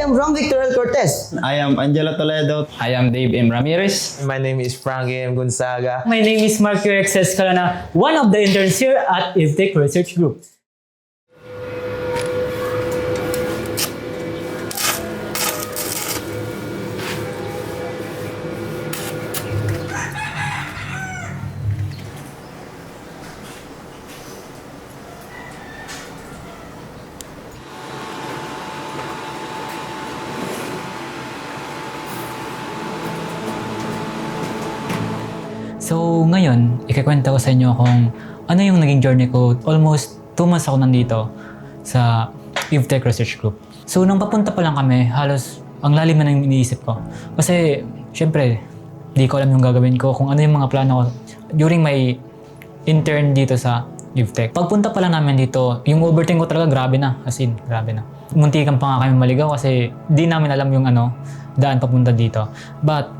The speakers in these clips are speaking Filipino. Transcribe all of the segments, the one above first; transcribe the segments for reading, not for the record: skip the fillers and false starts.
am Ron Victor L. Cortez. I am Angelo Toledo. I am Dave M. Ramirez. My name is Frankie M. Gonzaga. My name is Mark UXS Calana, one of the interns here at IVTech Research Group. So ngayon, ikikwento ko sa inyo kung ano yung naging journey ko. Almost 2 months ako nandito sa IVTech Research Group. So nung papunta pa lang kami, halos ang lalim na ng iniisip ko. Kasi syempre, di ko alam yung gagawin ko, kung ano yung mga plano ko during my intern dito sa IVTech. Pagpunta pa lang namin dito, yung overthink ko talaga grabe na. As in, grabe na. Muntikan pa nga kami maligaw kasi di namin alam yung daan papunta dito. But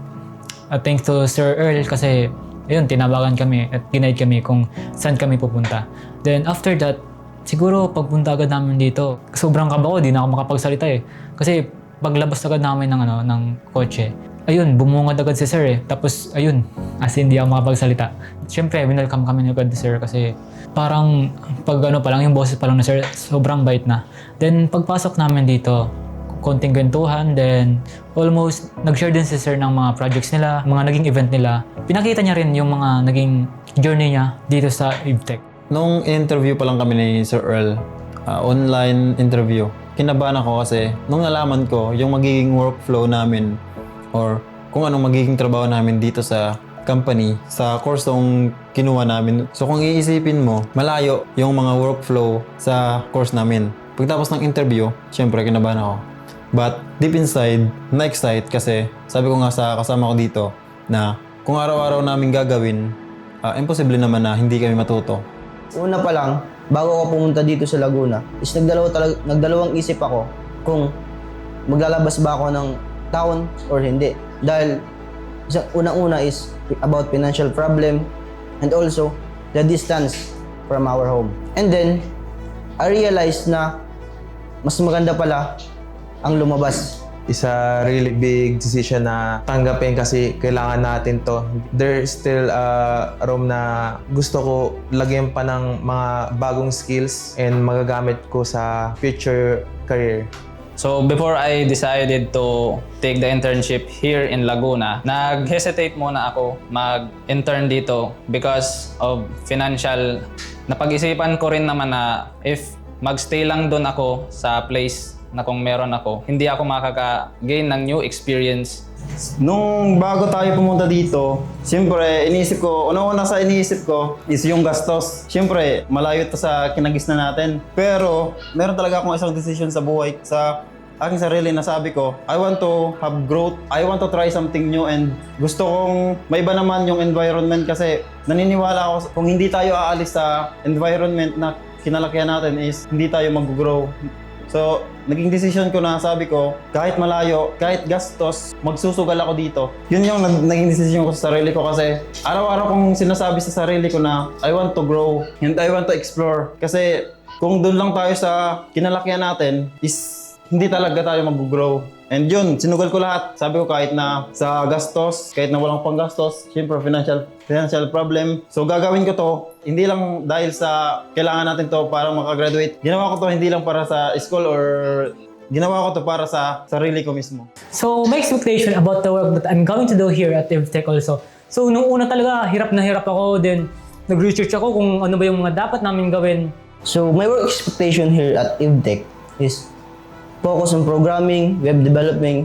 thanks to Sir Earl kasi ayun, tinabagan kami at ginaid kami kung saan kami pupunta. Then after that, siguro pagpunta agad namin dito, sobrang kaba ko, di na ako makapagsalita eh. Kasi paglabas agad namin ng kotse, ayun, bumungad agad si Sir eh. Tapos ayun, as in di ako makapagsalita. Siyempre, winelcome kami agad ni Sir kasi parang pag pa lang, yung boses pa lang na Sir, sobrang bait na. Then pagpasok namin dito, konting kwentuhan, then almost nag-share din si Sir ng mga projects nila, mga naging event nila. Pinakita niya rin yung mga naging journey niya dito sa IVTech. Nung interview pa lang kami ni Sir Earl, online interview, kinabahan ako kasi nung nalaman ko yung magiging workflow namin or kung anong magiging trabaho namin dito sa company, sa course yung kinuha namin. So kung iisipin mo, malayo yung mga workflow sa course namin. Pagtapos ng interview, syempre kinabahan ako. But deep inside, na-excite kasi sabi ko nga sa kasama ko dito na kung araw-araw namin gagawin, imposible naman na hindi kami matuto. Una pa lang, bago ako pumunta dito sa Laguna, is nagdalawang isip ako kung maglalabas ba ako ng town or hindi. Dahil unang-una is about financial problem and also the distance from our home. And then, I realized na mas maganda pala ang lumabas. Isa really big decision na tanggapin kasi kailangan natin to. There's still room na gusto ko lagyan pa ng mga bagong skills and magagamit ko sa future career. So before I decided to take the internship here in Laguna, nag-hesitate muna ako mag-intern dito because of financial. Napag-isipan ko rin naman na if magstay lang doon ako sa place na kung meron ako, hindi ako makaka-gain ng new experience. Nung bago tayo pumunta dito, siyempre iniisip ko, una sa iniisip ko is yung gastos. Siyempre, malayo to sa kinagisnan natin. Pero, meron talaga akong isang decision sa buhay, sa aking sarili na sabi ko, I want to have growth, I want to try something new and gusto kong maiba naman yung environment kasi naniniwala ako kung hindi tayo aalis sa environment na kinalakihan natin is hindi tayo mag-grow. So, naging decision ko na sabi ko, kahit malayo, kahit gastos, magsusugal ako dito. Yun yung naging decision ko sa sarili ko kasi araw-araw kong sinasabi sa sarili ko na I want to grow and I want to explore. Kasi kung doon lang tayo sa kinalakihan natin is hindi talaga tayo mag-grow. And yun, sinugal ko lahat. Sabi ko kahit na sa gastos, kahit na walang panggastos, syempre financial problem. So gagawin ko to, hindi lang dahil sa kailangan natin to para makagraduate. Ginawa ko to hindi lang para sa school or ginawa ko to para sa sarili ko mismo. So my expectation about the work that I'm going to do here at IVTech also. So nung una talaga, hirap na hirap ako. Then nag-research ako kung ano ba yung mga dapat namin gawin. So, my work expectation here at IVTech is focus on programming, web development,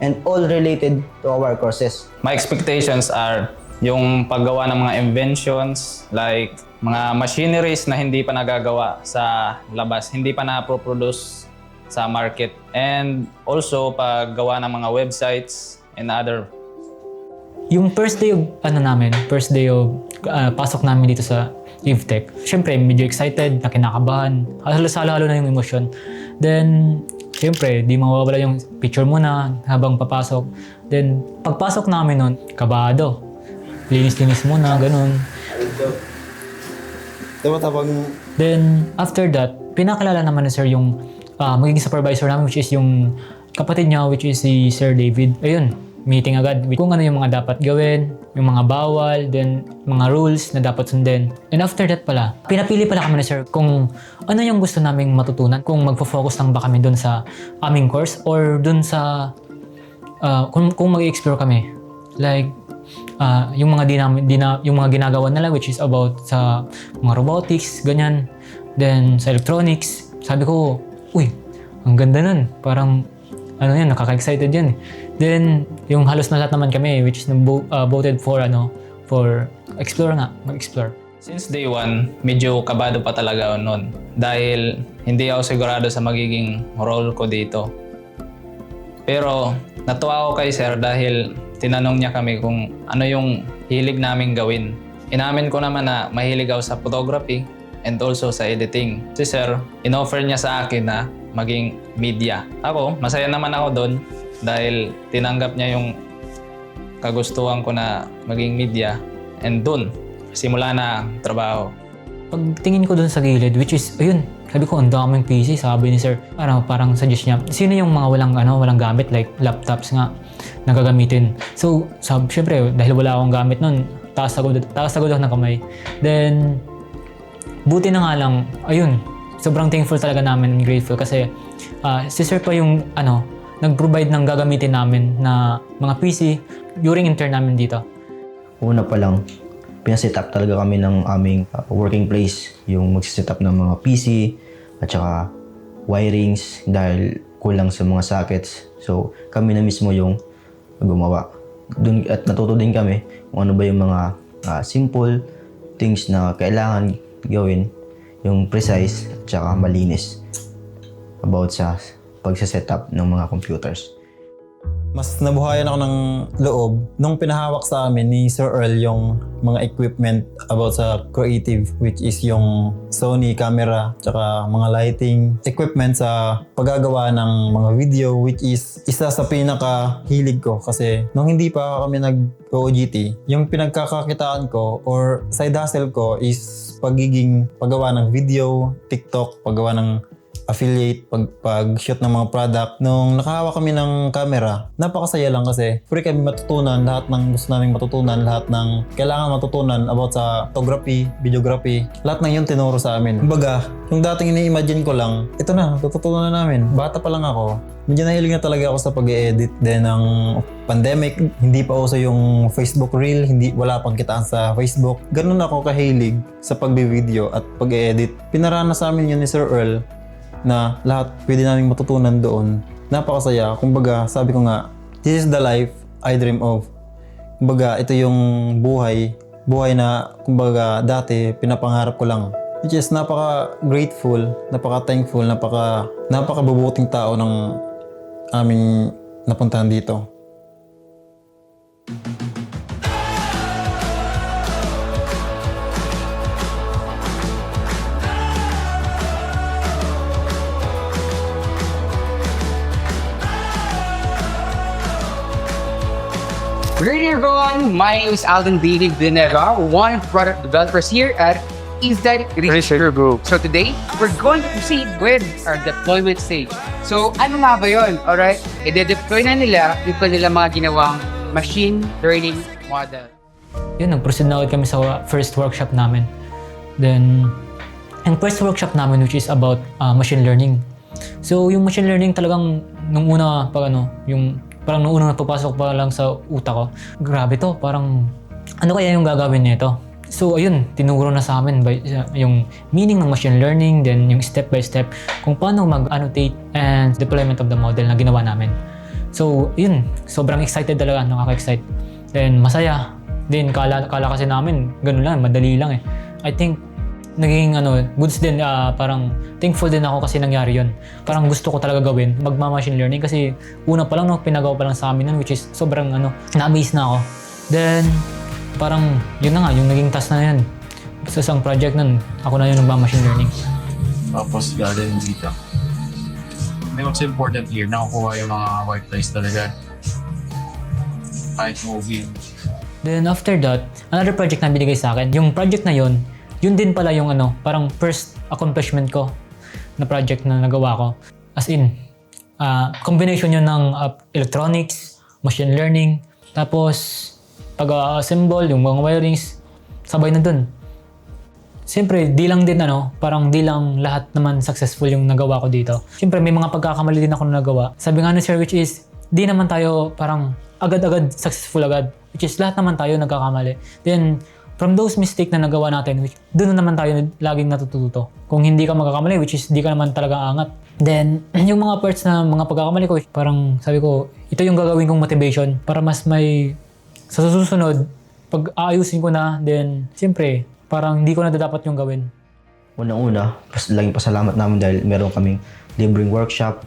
and all related to our courses. My expectations are yung paggawa ng mga inventions, like mga machineries na hindi pa nagagawa sa labas, hindi pa na-produce sa market, and also paggawa ng mga websites and other. Yung first day of pasok namin dito sa IVTech, syempre medyo excited, na kinakabahan, halo-halo na yung emotion. Then syempre, di mawawala yung picture muna habang papasok. Then, pagpasok namin nun, kabado. Linis-linis muna, ganun. Then, after that, pinakilala naman ni Sir yung magiging supervisor namin, which is yung kapatid niya, which is si Sir David, ayun, meeting agad with kung ano yung mga dapat gawin, yung mga bawal, then mga rules na dapat sundin. And after that pala, pinapili pala kami ni Sir kung ano yung gusto naming matutunan, kung magfo-focus lang ba kami dun sa aming course or dun sa kung mag-explore kami. Like, yung mga yung mga ginagawa nila, which is about sa mga robotics, ganyan. Then sa electronics, sabi ko, uy, ang ganda nun. Parang, ano yan, nakaka-excited yan. Then, yung halos na lahat naman kami, which is voted for, for explore nga, mag-explore. Since day one, medyo kabado pa talaga ako noon. Dahil hindi ako sigurado sa magiging role ko dito. Pero natuwa ako kay Sir dahil tinanong niya kami kung ano yung hilig naming gawin. Inamin ko naman na mahilig ako sa photography and also sa editing. Si Sir, in-offer niya sa akin na maging media. Ako, masaya naman ako doon dahil tinanggap niya yung kagustuhan ko na maging media. And doon, simula na trabaho. Pagtingin ko dun sa gilid, which is, ayun, sabi ko, ang daming PC, sabi ni Sir. Parang suggest niya, sino yung mga walang gamit, like laptops nga, na gagamitin. So, syempre, dahil wala akong gamit nun, taas agad ako ng kamay. Then, buti na nga lang, ayun, sobrang thankful talaga namin and grateful kasi si Sir pa yung, nag-provide ng gagamitin namin na mga PC during intern namin dito. Una pa lang, pinaset up talaga kami ng aming working place. Yung magsiset up ng mga PC at saka wirings dahil kulang sa mga sockets. So kami na mismo yung gumawa. Dun, at natuto din kami kung ano ba yung mga simple things na kailangan gawin, yung precise at saka malinis about sa pagsiset up ng mga computers. Mas nabuhayan ako ng loob nung pinahawak sa amin ni Sir Earl yung mga equipment about sa creative, which is yung Sony camera tsaka mga lighting equipment sa paggagawa ng mga video, which is isa sa pinaka-hilig ko kasi nung hindi pa kami nag-OJT, yung pinagkakakitaan ko or side hustle ko is paggawa ng video, TikTok, paggawa ng affiliate, pag-shoot ng mga product. Nung nakahawak kami ng camera, napakasaya lang kasi free kami matutunan lahat ng gusto naming matutunan, lahat ng kailangan matutunan about sa photography, videography. Lahat ng yun tinuro sa amin. Kumbaga, yung dating ini-imagine ko lang, ito na, tututunan na namin. Bata pa lang ako, medyo nahilig na talaga ako sa pag-e-edit. Then ng pandemic, hindi pa uso yung Facebook Reel, wala pang kitaan sa Facebook. Ganun ako kahilig sa pag-video at pag-e-edit. Pinarana sa amin yun ni Sir Earl na lahat pwede namin matutunan doon. Napakasaya. Kumbaga, sabi ko nga, this is the life I dream of. Kumbaga, ito yung buhay na, kumbaga, dati pinapangarap ko lang. Which is napaka-grateful, napaka-thankful, napaka-bubuting tao ng aming napuntahan dito. Good evening, everyone. My name is Alden David Venera, one of the product developers here at Eastdike Research Group. So today, we're going to proceed with our deployment stage. So ano nga ba yun? Alright? I-deploy na nila yung kanilang mga ginawang machine learning model. Yun, nag-proceed na ulit kami sa first workshop namin. Then, ang first workshop namin which is about machine learning. So, yung machine learning talagang nung una, parang nung unang napapasok pa lang sa utak ko, grabe to, parang ano kaya yung gagawin nito? So ayun, tinuro na sa amin yung meaning ng machine learning, then yung step by step kung paano mag-annotate and deployment of the model na ginawa namin. So yun, sobrang excited talaga, nakaka-excite. Then masaya. Then kala kasi namin, ganun lang, madali lang eh. I think naging goods din, parang thankful din ako kasi nangyari yun. Parang gusto ko talaga gawin, magma-machine learning kasi una pa lang, pinagawa pa lang sa amin nun, which is sobrang na-amaze na ako. Then, parang yun na nga, yung naging task na yun. Sa isang project nun, ako na yung nagma-machine learning. Tapos galing dito. May what's important here, nakukuha yung mga white lies talaga. Kahit movie. Then after that, another project na binigay sa akin, yung project na yun din pala yung parang first accomplishment ko na project na nagawa ko. As in, combination yun ng electronics, machine learning, tapos pag-assemble, yung mga wirings, sabay na dun. Siyempre, di lang din parang di lang lahat naman successful yung nagawa ko dito. Siyempre, may mga pagkakamali din ako na nagawa. Sabi nga ni Sir, which is, di naman tayo parang agad-agad successful agad. Which is, lahat naman tayo nagkakamali. Then, from those mistakes na nagawa natin, which doon na naman tayo laging natututo. Kung hindi ka magkakamali, which is, di ka naman talaga angat. Then, yung mga parts na mga pagkakamali ko, parang sabi ko, ito yung gagawin kong motivation para mas may, sa susunod, pag aayusin ko na, then, siyempre, parang hindi ko na dapat yung gawin. Unang-una, laging pasalamat namin dahil meron kaming libreng workshop,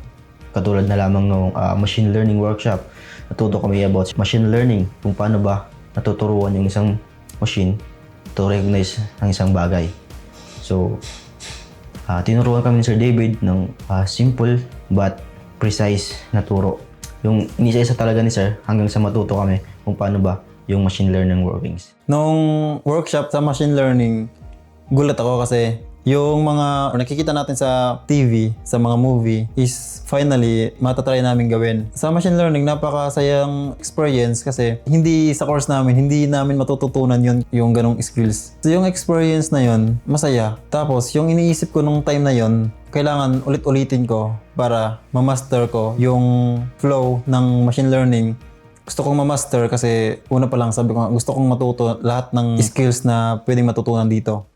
katulad na lamang ng machine learning workshop. Natuto kami about machine learning, kung paano ba natuturuan yung isang machine to recognize ang isang bagay. So, tinuruan kami ni Sir David ng simple but precise na turo. Yung inisa-isa talaga ni Sir hanggang sa matuto kami kung paano ba yung machine learning workings. Nung workshop sa machine learning, gulat ako kasi yung mga nakikita natin sa TV, sa mga movie, is finally matatry namin gawin. Sa machine learning, napakasayang experience kasi hindi sa course namin, hindi namin matututunan yung ganong skills. So yung experience na yun, masaya. Tapos yung iniisip ko nung time na yun, kailangan ulit-ulitin ko para ma-master ko yung flow ng machine learning. Gusto kong ma-master kasi una pa lang sabi ko gusto kong matuto lahat ng skills na pwedeng matutunan dito.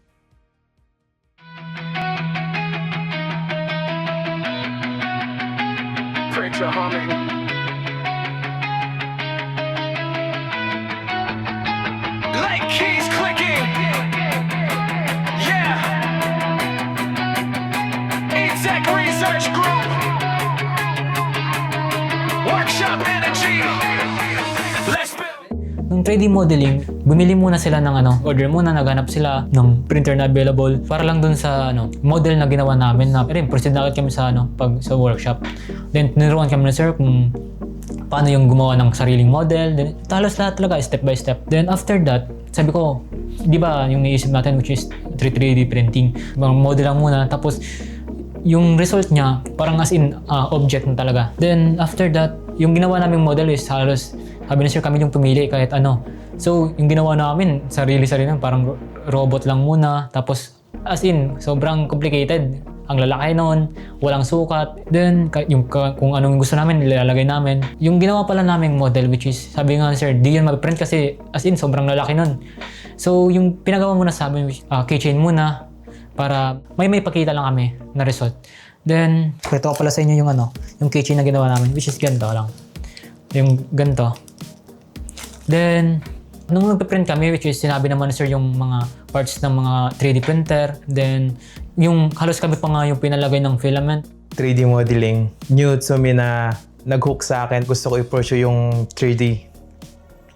Like keys clicking. Yeah. Exec Research Group. Workshop energy. Let's build. Nung 3D modeling, bumili muna sila ng order muna, naghanap sila ng printer na available para lang dun sa model na ginawa namin na proceed na agad kami sa sa workshop. Then tinuruan kami na Sir kung paano yung gumawa ng sariling model. Then halos lahat talaga step by step. Then after that, sabi ko, di ba yung naisip natin which is 3D printing, model lang muna tapos yung result niya parang as in object na talaga. Then after that, yung ginawa naming model is halos sabi na Sir kami yung pumili kahit ano. So yung ginawa namin sarili-sarili lang, parang robot lang muna, tapos as in sobrang complicated. Ang lalaki nun, walang sukat. Then yung kung anong gusto namin nilalagay namin. Yung ginawa pala naming model which is sabi nga Sir di yun mag-print kasi as in sobrang lalaki nun. So yung pinagawa muna sa amin keychain muna para may pakita lang kami na result. Then ito pala sa inyo yung keychain na ginawa namin which is ganito lang. Yung ganito. Then, nung nagpe-print kami, which is sinabi naman Sir yung mga parts ng mga 3D printer, then yung halos kami pa nga yung pinalagay ng filament. 3D modeling, new to me na nag-hook sa akin. Gusto ko i-pursue yung 3D.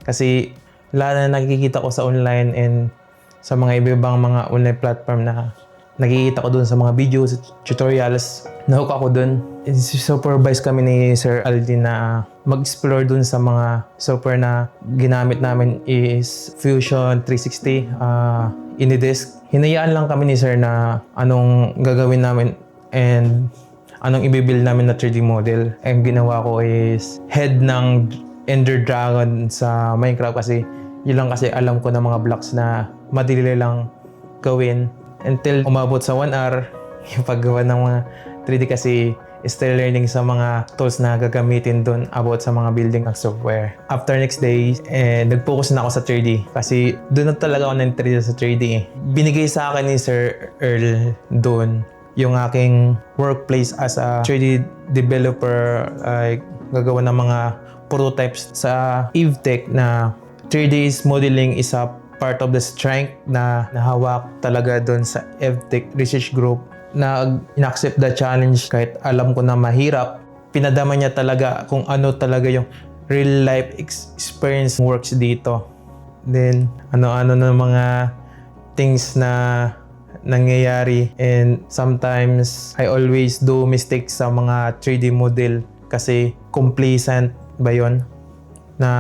Kasi lahat na nakikita ko sa online and sa mga iba-ibang mga online platform na nakikita ko dun sa mga videos, tutorials, na-hook ako dun. Supervise kami ni Sir Aldin na mag-explore dun sa mga software na ginamit namin is Fusion 360, Anydesk. Hinayaan lang kami ni Sir na anong gagawin namin and anong i-build namin na 3D model. Ang ginawa ko is head ng Ender Dragon sa Minecraft kasi yun lang kasi alam ko na mga blocks na madali lang gawin. Until umabot sa 1 hour yung paggawa ng mga 3D kasi still learning sa mga tools na gagamitin doon about sa mga building ng software. After next day, nag-focus na ako sa 3D kasi doon na talaga ako na-interest sa 3D. Binigay sa akin ni Sir Earl doon yung aking workplace as a 3D developer, gagawa ng mga prototypes sa EveTech na 3D modeling is a part of the strength na nahawak talaga doon sa EveTech Research Group. Na-accept the challenge kahit alam ko na mahirap. Pinadama niya talaga kung ano talaga yung real life experience works dito. Then, ano-ano na mga things na nangyayari. And sometimes, I always do mistakes sa mga 3D model kasi complacent ba yun? Na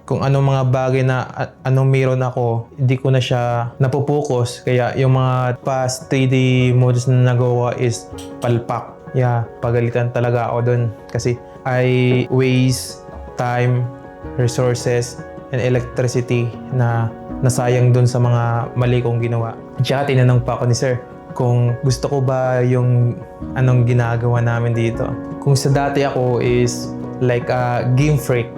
kung anong mga bagay na anong meron ako, hindi ko na siya napopokus. Kaya yung mga past 3D models na nagawa is palpak. Yeah, pagalitan talaga ako doon kasi I waste time, resources, and electricity na nasayang doon sa mga mali kong ginawa. Tsaka tinanong pa ako ni sir kung gusto ko ba yung anong ginagawa namin dito. Kung sa dati ako is like a game freak,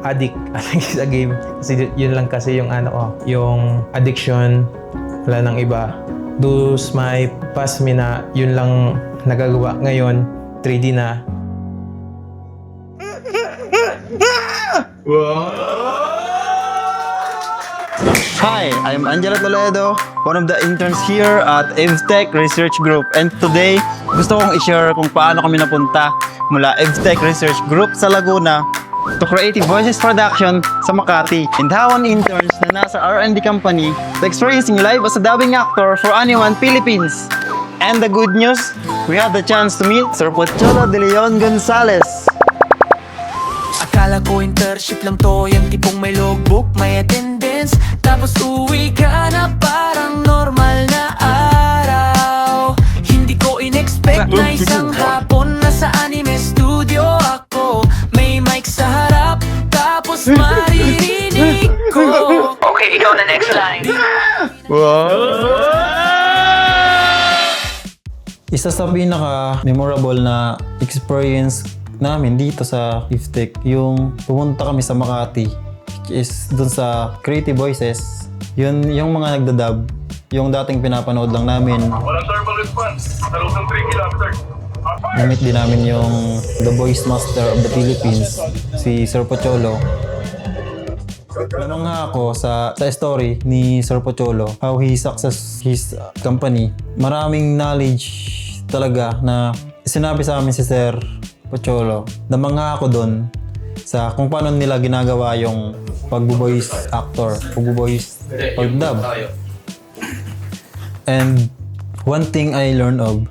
addict sa game. Kasi yun lang kasi yung ano ko, yung addiction, wala nang iba. Those my past me na yun lang nagagawa. Ngayon, 3D na. Hi, I'm Angela Toledo, one of the interns here at EvTech Research Group. And today, gusto kong i-share kung paano kami napunta mula EvTech Research Group sa Laguna to Creative Voices Production sa Makati. And how an interns na nasa R&D company to experiencing life as a dubbing actor for Anyone Philippines. And the good news, we had the chance to meet Sir Pocholo de Leon Gonzalez. Akala ko internship lang to, yung tipong may logbook, may attendance, tapos uwi ka na parang normal na araw. Hindi ko in-expect na isang hapon nasa anime studio ako. May mic sa harap, tapos maririnig ko. Okay, ikaw na next line. Isa sa pinaka-memorable na experience namin dito sa EvTech, yung pumunta kami sa Makati, which is dun sa Creative Voices. Yun, yung mga nagdadub, yung dating pinapanood lang namin. Walang thermal response. Sa loob ng 3 kilometers. Namit din namin yung The Voice Master of the Philippines, si Sir Pocholo. Namangha ako sa story ni Sir Pocholo, how he success his company. Maraming knowledge talaga na sinabi sa amin si Sir Pocholo. Namangha ako doon sa kung paano nila ginagawa yung pag-voice actor, pag-voice, pag-dub. And one thing I learned of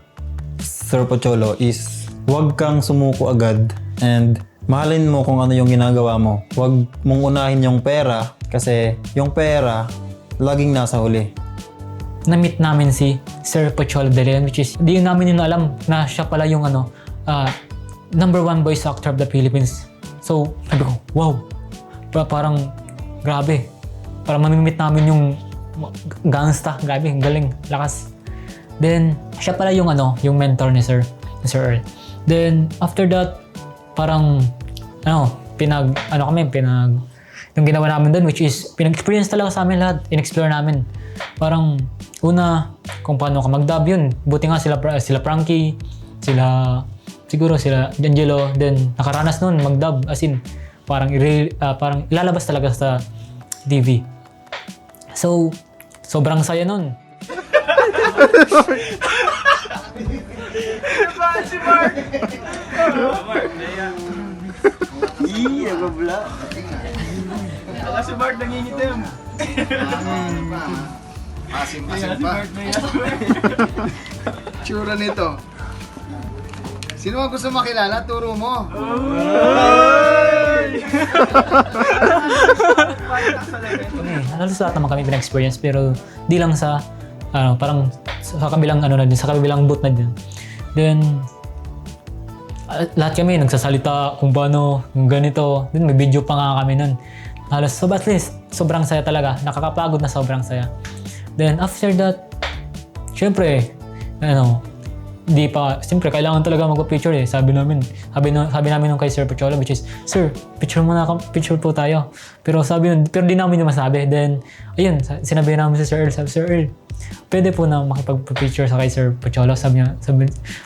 Sir Pocholo is huwag kang sumuko agad and mahalin mo kung ano yung ginagawa mo. Huwag mong unahin yung pera kasi yung pera laging nasa huli. Na-meet namin si Sir Pocholo de Leon, which is di namin yun alam na siya pala yung number 1 voice actor of the Philippines. So, sabi ko, wow, parang grabe. Parang mamimit namin yung gangsta. Grabe, galing, lakas. Then, siya pala yung yung mentor ni Sir Earl. Then, after that, parang, yung ginawa namin doon, which is, pinag-experience talaga sa amin lahat, in-explore namin. Parang, una, kung paano ka mag-dub yun. Buti nga sila Frankie, siguro sila Angelo, then nakaranas nun mag-dub, as in, parang ilalabas talaga sa TV. So, sobrang saya nun. Tsura nito. Sino ang gusto makilala? Turo mo. Halos lahat naman kami pina-experience, pero di lang sa parang sa kabilang sa kabilang booth na din. Then lahat kami nagsasalita kung paano, kung ganito. Then may video pa nga kami nun. Halos, so at least sobrang saya talaga. Nakakapagod na sobrang saya. Then after that, syempre, siyempre kailangan talaga magpa-picture eh. Sabi namin nung kay Sir Pocholo, which is, Sir, picture po tayo. Pero di namin yung masabi. Then, ayun, sinabi namin si Sir Earl, Sir Earl, pwede po na makipag-picture sa kay Sir Pocholo. Sabi niya,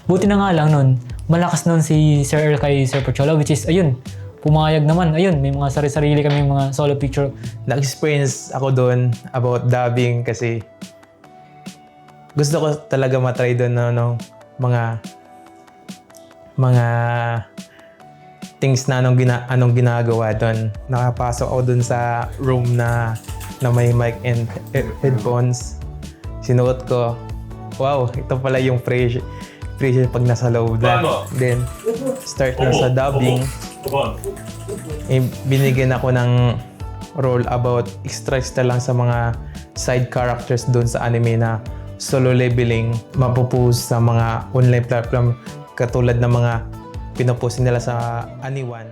buti na nga lang nun, malakas nun si Sir Earl kay Sir Pocholo, which is, ayun, pumayag naman. Ayun, may mga sarili kami mga solo picture. Nag-experience ako doon about dubbing kasi gusto ko talaga matry doon mga things na anong ginagawa doon. Nakapasok ako doon sa room na may mic and headphones. Sinuot ko, wow, ito pala yung pressure pag nasa loob na. Then, start na sa dubbing. Binigyan ako ng role about extra lang sa mga side characters doon sa anime na solo leveling, mapupost sa mga online platform katulad ng mga pinopost nila sa Aniwan.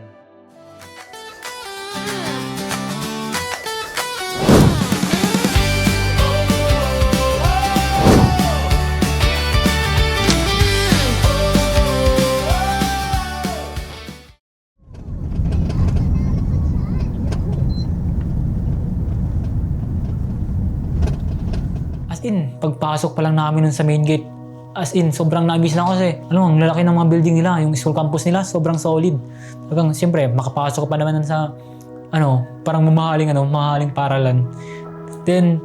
As in, pagpasok pa lang namin nun sa main gate, as in, sobrang na-miss lang kasi. Alam mo, ang lalaki ng mga building nila, yung school campus nila, sobrang solid. Talagang, siyempre, makapasok pa naman sa, parang mamahaling paralan. Then,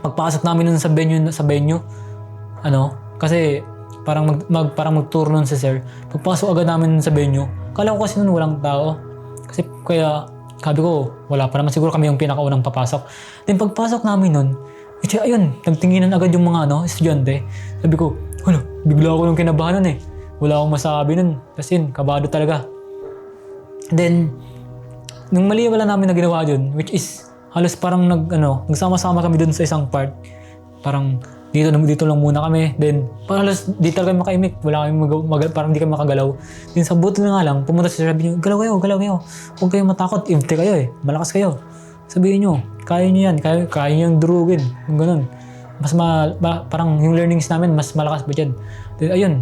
pagpasok namin nun sa venue, kasi parang mag-tour nun si sir. Pagpasok agad namin nun sa venue, kala ko kasi nun walang tao. Kasi kaya, sabi ko, wala pa naman siguro kami yung pinakaunang papasok. Then pagpasok namin nun, ayun, nagtinginan agad yung mga estudyante. Sabi ko, bigla ako nung kinabahan nun eh. Wala akong masabi nun. Tapos yun, kabado talaga. Then, nung mali wala namin na ginawa dun, which is halos parang nagsama-sama kami dun sa isang part. Parang dito lang muna kami. Then, parang halos di talaga makaimik. Wala kami parang di kami makagalaw. Then sa buto na nga lang, pumunta siya, sabi niyo, galaw kayo. Huwag kayong matakot, imte kayo eh. Malakas kayo. Sabihin nyo, kaya nyo yan, kaya nyo yung durugin. Yung ganun. Parang yung learnings namin, mas malakas ba dyan? Then, ayun,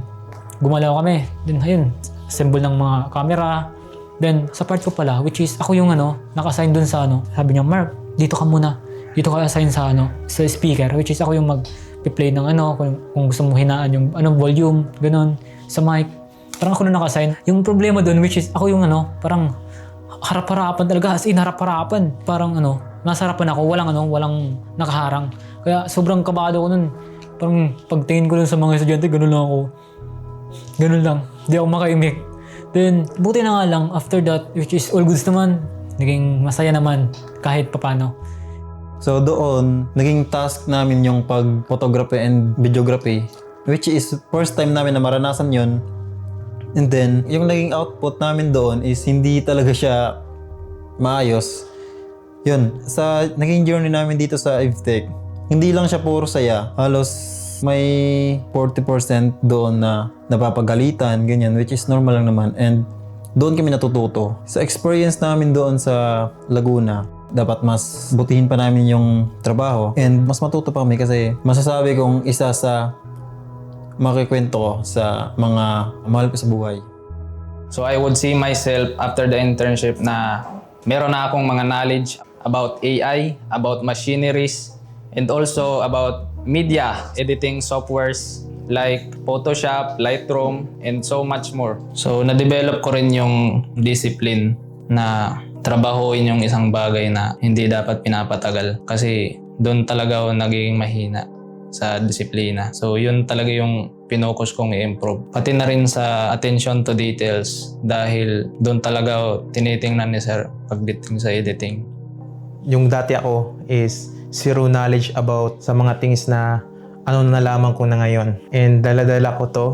gumalaw kami. Then, ayun, assemble ng mga camera. Then, sa part ko pala, which is, ako yung naka-assign dun sa sabi niya, Mark, dito ka muna. Dito ka assign sa sa speaker, which is ako yung mag-play ng kung gusto mo hinaan yung volume, ganun, sa mic. Parang ako na naka-assign. Yung problema dun, which is, ako yung parang harap-harapan talaga, as in harap-harapan. Parang nasa harapan ako, walang nakaharang. Kaya sobrang kabado ko nun. Parang pagtingin ko dun sa mga estudyante, ganun lang ako. Ganun lang. Di ako makaimik. Then, buti na nga lang, after that, which is all goods naman, naging masaya naman kahit papano. So doon, naging task namin yung pag-photography and videography, which is first time namin na maranasan yun. And then, yung naging output namin doon is hindi talaga siya maayos. Yun, sa naging journey namin dito sa IVTech, hindi lang siya puro saya. Halos may 40% doon na napapagalitan, ganyan, which is normal lang naman. And doon kami natututo. Sa experience namin doon sa Laguna, dapat mas butihin pa namin yung trabaho. And mas matuto pa kami kasi masasabi kong isa sa makikwento ko sa mga mahal ko sa buhay. So I would see myself after the internship na meron na akong mga knowledge about AI, about machineries, and also about media editing softwares like Photoshop, Lightroom, and so much more. So na-develop ko rin yung discipline na trabahuin yung isang bagay na hindi dapat pinapatagal kasi doon talaga ako naging mahina sa disiplina. So yun talaga yung pinokus kong i-improve. Pati na rin sa attention to details dahil doon talaga ako tinitingnan ni sir pagdating sa editing. Yung dati ako is zero knowledge about sa mga things na nalaman ko na ngayon. And dala-dala ko to,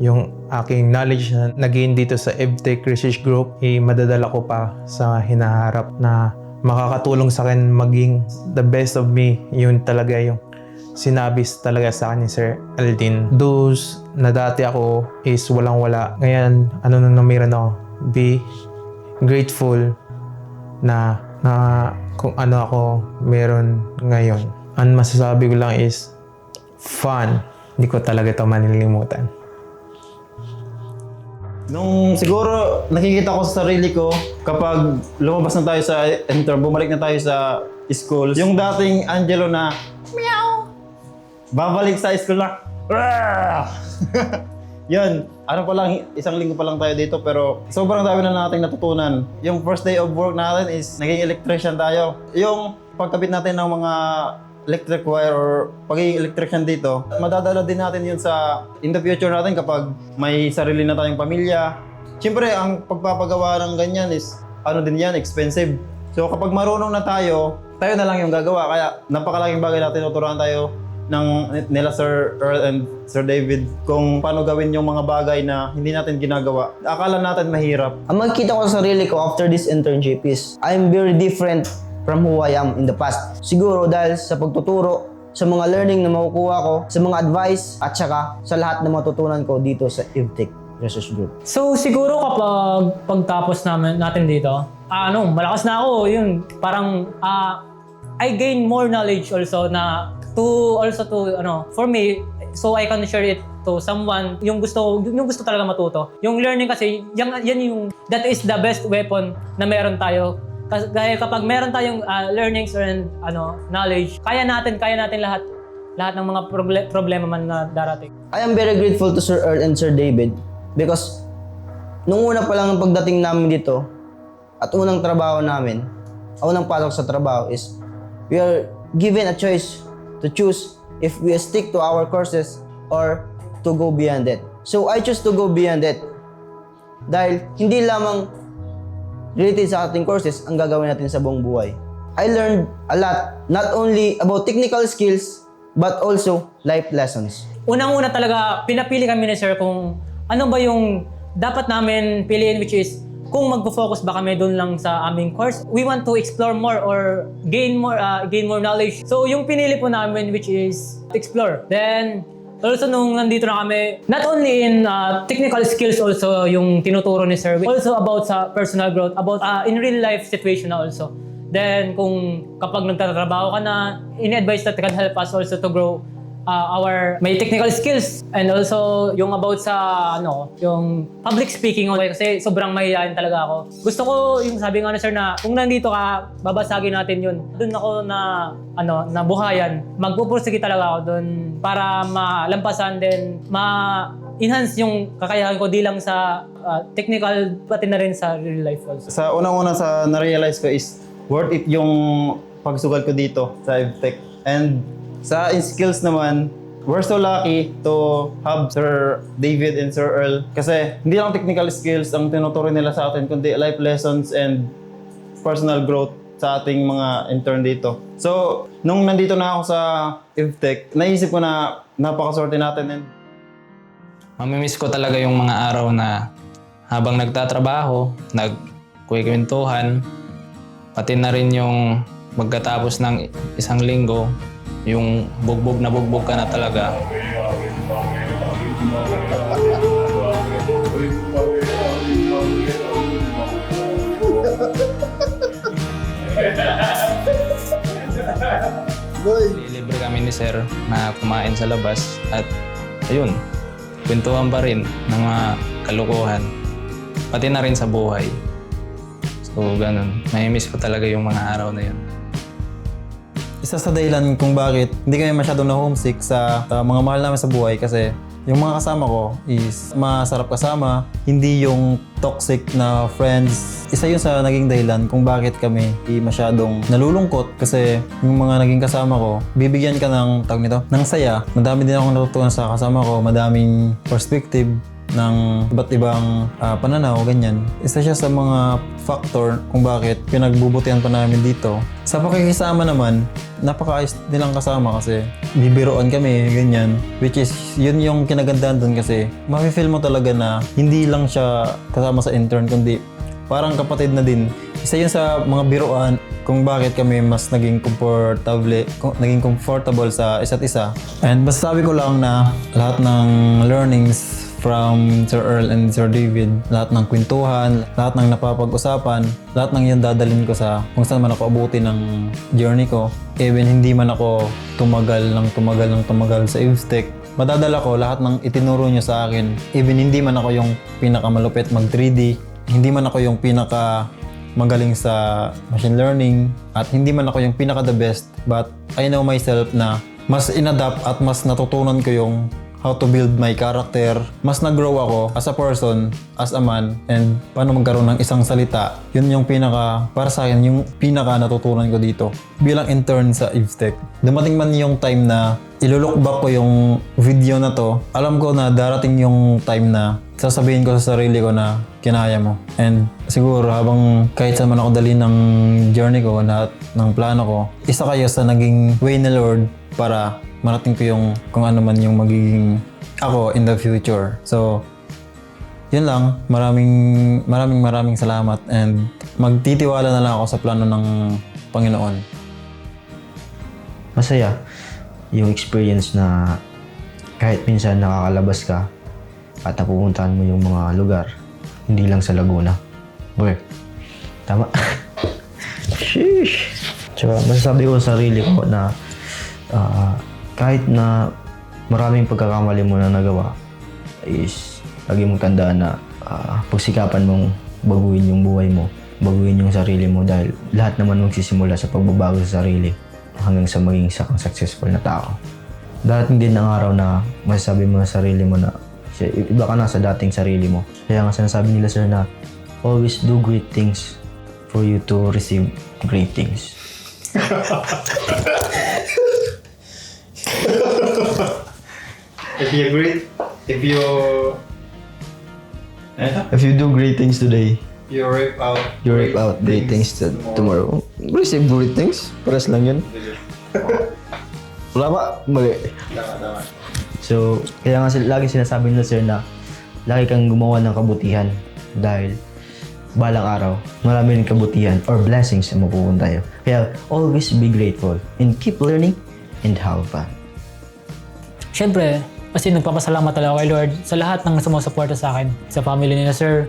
yung aking knowledge na nag-gain dito sa IVTech Research Group, madadala ko pa sa hinaharap na makakatulong sa akin maging the best of me. Yun talaga yung sinabi talaga sa akin ni Sir Aldin. Those na dati ako is walang-wala. Ngayon, na meron ako. Be grateful na kung ano ako meron ngayon. Ang masasabi ko lang is fun. Hindi ko talaga ito manilimutan. Nung siguro nakikita ko sa sarili ko kapag lumabas na tayo sa bumalik na tayo sa school, yung dating Angelo na meow, babalik sa school na yun, isang linggo pa lang tayo dito pero sobrang dami na nating natutunan. Yung first day of work natin is naging electrician tayo. Yung pagkabit natin ng mga electric wire or pagiging electrician dito, madadala din natin yun in the future natin kapag may sarili na tayong pamilya. Siyempre, ang pagpapagawa ng ganyan is, din yan, expensive. So kapag marunong na tayo na lang yung gagawa. Kaya napakalaking bagay natin, tuturuan tayo nila Sir Earl and Sir David kung paano gawin yung mga bagay na hindi natin ginagawa. Akala natin mahirap. Ang magkita ko sa sarili ko after this internship is I'm very different from who I am in the past. Siguro dahil sa pagtuturo, sa mga learning na makukuha ko, sa mga advice, at saka sa lahat na matutunan ko dito sa IVTech. research group? So siguro kapag pagtapos natin dito, malakas na ako, yun, parang I gain more knowledge also for me, so I can share it to someone yung gusto talaga matuto. Yung learning kasi, that is the best weapon na meron tayo. Dahil kapag meron tayong learnings and knowledge, kaya natin lahat ng mga problema man na darating. I am very grateful to Sir Earl and Sir David because nung una pa lang ng pagdating namin dito at unang pasok sa trabaho is we are given a choice to choose if we stick to our courses or to go beyond it. So I choose to go beyond it dahil hindi lamang related sa ating courses ang gagawin natin sa buong buhay. I learned a lot, not only about technical skills but also life lessons. Unang-una talaga, pinapili kami ni Sir kung ano ba yung dapat namin piliin, which is kung magpo-focus ba kami doon lang sa aming course. We want to explore more or gain more knowledge. So yung pinili po namin, which is explore. Then also nung nandito na kami, not only in technical skills also yung tinuturo ni Sir, also about sa personal growth, about in real life situation na also. Then kung kapag nagtatrabaho ka na, in-advise that can help us also to grow our may technical skills, and also yung about sa yung public speaking kasi sobrang mahihayin talaga ako. Gusto ko yung sabi nga ni Sir na kung nandito ka, babasagin natin yun. Doon ako na buhayan. Magpupursige talaga ako doon para malampasan din, enhance yung kakayahan ko di lang sa technical pati na rin sa real life also. Sa unang-una sa na-realize ko is worth it yung pagsugal ko dito sa EvTech. And sa skills naman, we're so lucky to have Sir David and Sir Earl. Kasi hindi lang technical skills ang tinuturo nila sa atin, kundi life lessons and personal growth sa ating mga intern dito. So, nung nandito na ako sa EvTech, naisip ko na napakaswerte natin. And Mamimiss ko talaga yung mga araw na habang nagtatrabaho, nagkukwentuhan, pati na rin yung magkatapos ng isang linggo, yung bugbog ka na talaga. Libre kami ni Sir na kumain sa labas at ayun, kwentuhan pa rin ng mga kalokohan, pati na rin sa buhay. So ganun, may-miss ko talaga yung mga araw na yun. isa sa dahilan kung bakit hindi kami masyadong na-homesick sa mga mahal namin sa buhay kasi yung mga kasama ko is masarap kasama, hindi yung toxic na friends. Isa yun sa naging dahilan kung bakit kami hindi masyadong nalulungkot kasi yung mga naging kasama ko, bibigyan ka ng ng saya. Madami din akong natutunan sa kasama ko, madaming perspective ng iba't ibang pananaw, ganyan. Isa siya sa mga factor kung bakit pinagbubutihan pa namin dito. Sa pakikisama naman, napakaayos nilang kasama kasi bibiroan kami, ganyan. Which is, yun yung kinagandahan dun kasi mafe-feel mo talaga na hindi lang siya kasama sa intern, kundi parang kapatid na din. Isa yun sa mga biroan kung bakit kami mas naging comfortable sa isa't isa. And masasabi ko lang na lahat ng learnings from Sir Earl and Sir David, lahat ng kwentuhan, lahat ng napapag-usapan, lahat ng yan dadalhin ko sa kung saan man ako abuti ng journey ko. Even hindi man ako tumagal sa EvTech, madadala ko lahat ng itinuro nyo sa akin. Even hindi man ako yung pinakamalupit mag 3D, hindi man ako yung pinaka magaling sa machine learning, at hindi man ako yung pinaka the best, but I know myself na mas inadapt at mas natutunan ko yung how to build my character. Mas nag-grow ako as a person, as a man, and paano magkaroon ng isang salita. Yun yung para sa akin, yung pinaka natutunan ko dito bilang intern sa EvTech. Dumating man yung time na ilulook back ko yung video na to, alam ko na darating yung time na sasabihin ko sa sarili ko na kinaya mo. And siguro habang kahit saan man ako dali ng journey ko, lahat ng plano ko, isa kayo sa naging way na Lord para marating ko yung kung ano man yung magiging ako in the future. So, yun lang. Maraming salamat and magtitiwala na lang ako sa plano ng Panginoon. Masaya yung experience na kahit minsan nakakalabas ka, at napupuntahan mo yung mga lugar, hindi lang sa Laguna. Boy, tama? Sheesh! Tsaka masasabi ko sa sarili ko na kahit na maraming pagkakamali mo na nagawa, is lagi mong tandaan na pagsikapan mong baguhin yung buhay mo, baguhin yung sarili mo dahil lahat naman magsisimula sa pagbabago sa sarili hanggang sa maging isang successful na tao. Darating din ang araw na masasabi mo sa sarili mo na iba ka na sa dating sarili mo. Kaya nga sinasabi nila sir na always do great things for you to receive great things. If you do great things today, You rip out. You reap out great things tomorrow. Receive great things. Paras lang yun. Wala ba? Mali. So, kaya nga lagi sinasabi nila sir na lagi kang gumawa ng kabutihan dahil balang araw, marami rin kabutihan or blessings na mapupunta tayo. Kaya always be grateful and keep learning and have fun. Siyempre, kasi nagpapasalamat talaga kay Lord sa lahat ng sumusuporta sa akin. Sa family nila, sir.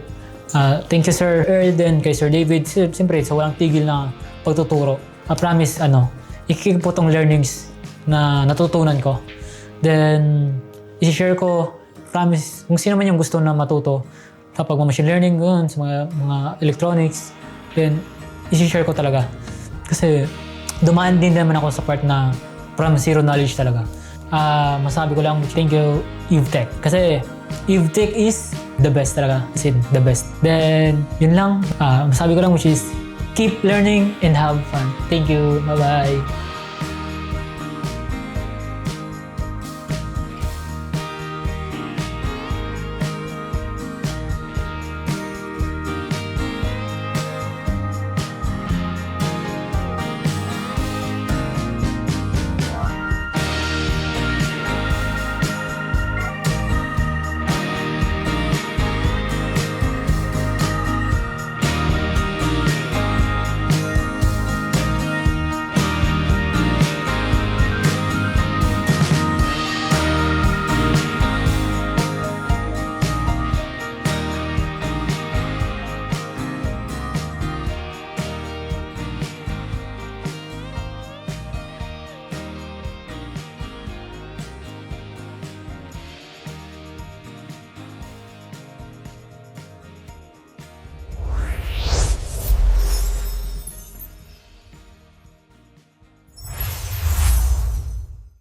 Thank you, Sir Earl, din kay Sir David. Siyempre, sa walang tigil na pagtuturo. I promise, ikikip po tong learnings na natutunan ko. Then, isi-share ko, promise, kung sino man yung gusto na matuto kapag machine learning, sa mga electronics, then, isi-share ko talaga. Kasi, dumaan din naman ako sa part na from zero knowledge talaga. Masabi ko lang, thank you, EveTech. Kasi, EveTech is the best talaga. As in, the best. Then, yun lang. Masabi ko lang which is, keep learning and have fun. Thank you. Bye-bye.